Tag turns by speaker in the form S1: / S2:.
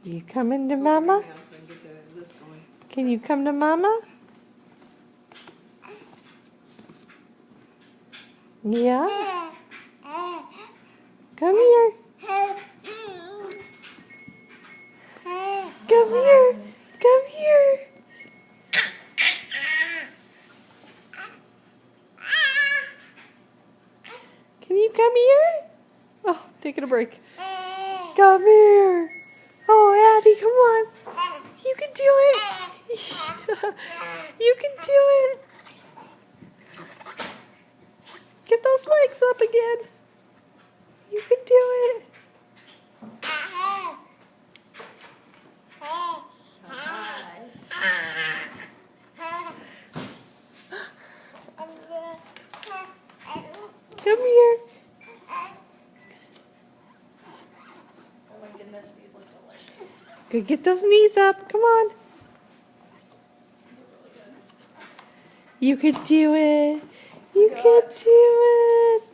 S1: You coming to Mama? Can you come to Mama? Yeah? Come here. Come here. Come here. Can you come here? Oh, taking a break. Come here. Oh, Addie, come on. You can do it. You can do it. Get those legs up again. You can do it. Come here.
S2: Oh my goodness, these look delicious.
S1: Good, get those knees up. Come on. You could do it. You could do it.